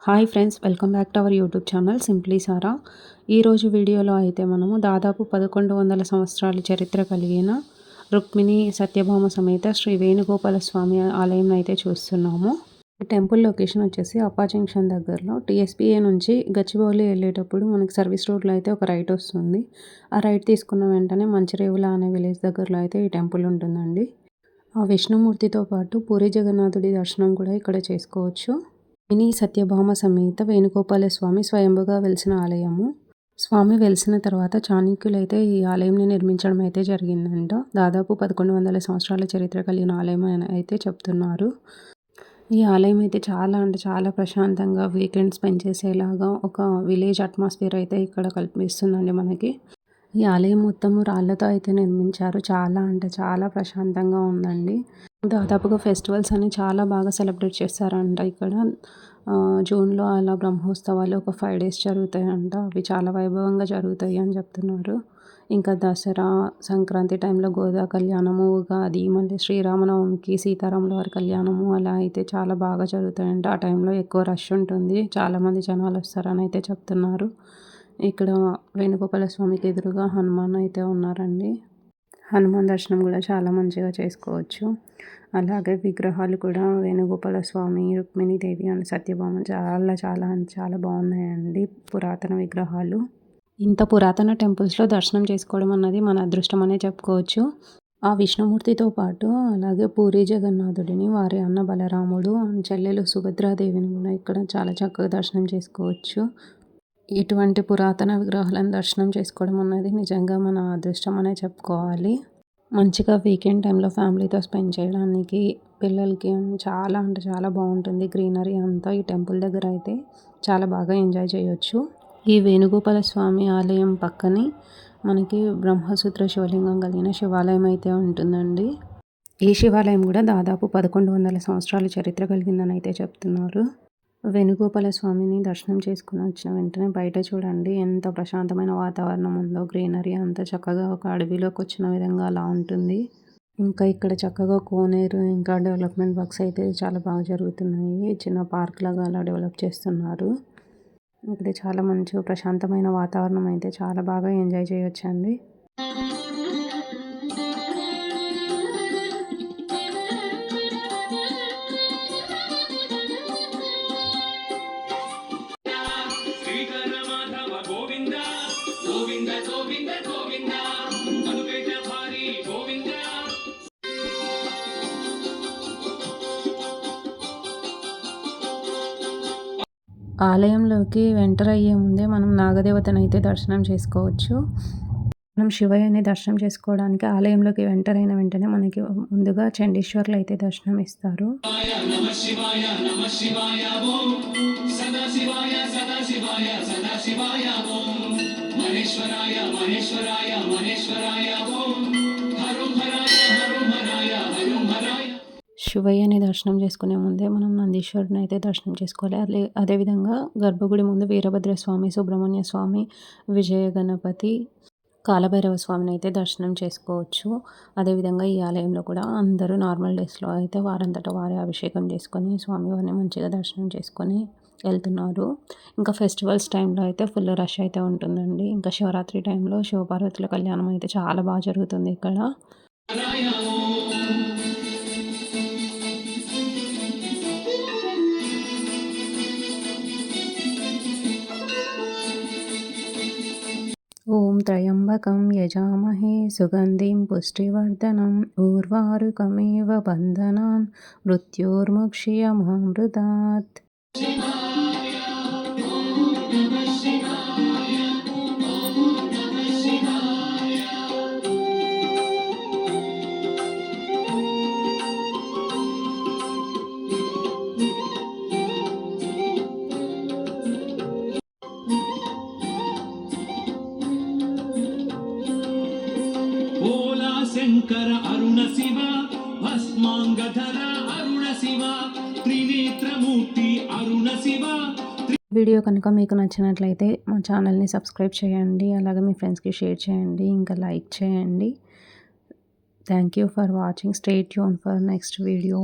Hi friends, welcome back to our YouTube channel simply Sara. ఈరోజు వీడియోలో అయితే మనము దాదాపు 1100 సంవత్సరాల చరిత్ర కలిగిన రుక్మిణి సత్యభామ సమేత శ్రీ వేణుగోపాల స్వామి ఆలయం అయితే చూస్తున్నాము. ఈ టెంపుల్ లొకేషన్ వచ్చేసి అప్పా జంక్షన్ దగ్గరలో టీఎస్పీఏ నుంచి గచ్చిబౌలి వెళ్ళేటప్పుడు మనకి సర్వీస్ రోడ్లో అయితే ఒక రైట్ వస్తుంది. ఆ రైట్ తీసుకున్న వెంటనే మంచిరేవుల అనే విలేజ్ దగ్గరలో అయితే ఈ టెంపుల్ ఉంటుందండి. ఆ విష్ణుమూర్తితో పాటు పూరి జగన్నాథుడి దర్శనం కూడా ఇక్కడ చేసుకోవచ్చు. మినీ సత్యభామ సమేత వేణుగోపాల స్వామి స్వయంభుగా వెలిసిన ఆలయము. స్వామి వెలిసిన తర్వాత చాణక్యులైతే ఈ ఆలయంని నిర్మించడం అయితే జరిగిందంట. దాదాపు 1100 సంవత్సరాల చరిత్ర కలిగిన ఆలయం అని అయితే చెప్తున్నారు. ఈ ఆలయం అయితే చాలా అంటే చాలా ప్రశాంతంగా వీకెండ్ స్పెండ్ చేసేలాగా ఒక విలేజ్ అట్మాస్ఫియర్ అయితే ఇక్కడ కల్పిస్తుందండి మనకి. ఈ ఆలయం మొత్తము రాళ్ళతో అయితే నిర్మించారు. చాలా అంటే చాలా ప్రశాంతంగా ఉందండి. దాదాపుగా ఫెస్టివల్స్ అని చాలా బాగా సెలబ్రేట్ చేస్తారంట ఇక్కడ. జూన్లో అలా బ్రహ్మోత్సవాలు ఒక 5 days జరుగుతాయంట. అవి చాలా వైభవంగా జరుగుతాయి అని చెప్తున్నారు. ఇంకా దసరా, సంక్రాంతి టైంలో గోదా కళ్యాణము, ఉగాది, మళ్ళీ శ్రీరామనవమికి సీతారాముల వారి కళ్యాణము అలా అయితే చాలా బాగా జరుగుతాయంట. ఆ టైంలో ఎక్కువ రష్ ఉంటుంది. చాలామంది జనాలు వస్తారని అయితే చెప్తున్నారు. ఇక్కడ వేణుగోపాల స్వామికి ఎదురుగా హనుమాన్ అయితే ఉన్నారండి. హనుమాన్ దర్శనం కూడా చాలా మంచిగా చేసుకోవచ్చు. అలాగే విగ్రహాలు కూడా వేణుగోపాల స్వామి, రుక్మిణీదేవి అండ్ సత్యభామ చాలా చాలా చాలా బాగున్నాయండి పురాతన విగ్రహాలు. ఇంత పురాతన టెంపుల్స్లో దర్శనం చేసుకోవడం అన్నది మన అదృష్టం అనే చెప్పుకోవచ్చు. ఆ విష్ణుమూర్తితో పాటు అలాగే పూరి జగన్నాథుడిని, వారి అన్న బలరాముడు, చెల్లెలు సుభద్రాదేవిని కూడా ఇక్కడ చాలా చక్కగా దర్శనం చేసుకోవచ్చు. ఇటువంటి పురాతన విగ్రహాలను దర్శనం చేసుకోవడం అన్నది నిజంగా మన అదృష్టం అనే చెప్పుకోవాలి. మంచిగా వీకెండ్ టైంలో ఫ్యామిలీతో స్పెండ్ చేయడానికి పిల్లలకి చాలా అంటే చాలా బాగుంటుంది. గ్రీనరీ అంతా ఈ టెంపుల్ దగ్గర అయితే చాలా బాగా ఎంజాయ్ చేయొచ్చు. ఈ వేణుగోపాల స్వామి ఆలయం పక్కనే మనకి బ్రహ్మసూత్ర శివలింగం కలిగిన శివాలయం అయితే ఉంటుందండి. ఈ శివాలయం కూడా దాదాపు 1100 సంవత్సరాల చరిత్ర కలిగిందని అయితే చెప్తున్నారు. వేణుగోపాల స్వామిని దర్శనం చేసుకుని వచ్చిన వెంటనే బయట చూడండి ఎంత ప్రశాంతమైన వాతావరణం ఉందో. గ్రీనరీ అంతా చక్కగా ఒక అడవిలోకి వచ్చిన విధంగా అలా ఉంటుంది. ఇంకా ఇక్కడ చక్కగా కోనేరు, ఇంకా డెవలప్మెంట్ వర్క్స్ అయితే చాలా బాగా జరుగుతున్నాయి. చిన్న పార్క్ లాగా అలా డెవలప్ చేస్తున్నారు. ఇక్కడ చాలా మంచి ప్రశాంతమైన వాతావరణం అయితే చాలా బాగా ఎంజాయ్ చేయొచ్చండి. ఆలయంలోకి ఎంటర్ అయ్యే ముందే మనం నాగదేవతను అయితే దర్శనం చేసుకోవచ్చు. మనం శివయ్యని దర్శనం చేసుకోవడానికి ఆలయంలోకి ఎంటర్ అయిన వెంటనే మనకి ముందుగా చండీశ్వర్లు అయితే దర్శనం ఇస్తారు. శివయ్యని దర్శనం చేసుకునే ముందే మనం నందీశ్వరుని అయితే దర్శనం చేసుకోవాలి. అదేవిధంగా గర్భగుడి ముందు వీరభద్రస్వామి, సుబ్రహ్మణ్య స్వామి, విజయ గణపతి, కాలభైరవ స్వామిని అయితే దర్శనం చేసుకోవచ్చు. అదేవిధంగా ఈ ఆలయంలో కూడా అందరూ నార్మల్ డేస్లో అయితే వారంతటా వారే అభిషేకం చేసుకొని స్వామివారిని మంచిగా దర్శనం చేసుకొని వెళ్తున్నారు. ఇంకా ఫెస్టివల్స్ టైంలో అయితే ఫుల్ రష్ అయితే ఉంటుందండి. ఇంకా శివరాత్రి టైంలో శివపార్వతుల కళ్యాణం అయితే చాలా బాగా జరుగుతుంది ఇక్కడ. ఓం త్రయంబకం యజామహే సుగంధిం పుష్టివర్ధనం ఊర్వారుకమేవ బంధనాన్ మృత్యోర్ముక్షీయమామృతాత్. శంకర అరుణ శివ భస్మాంగధర అరుణ శివ త్రినేత్రమూర్తి అరుణ శివ. వీడియో కనుక మీకు నచ్చినట్లయితే మా ఛానల్ని సబ్స్క్రైబ్ చేయండి. అలాగే మీ ఫ్రెండ్స్కి షేర్ చేయండి, ఇంకా లైక్ చేయండి. Thank you for watching. Stay tune for next video.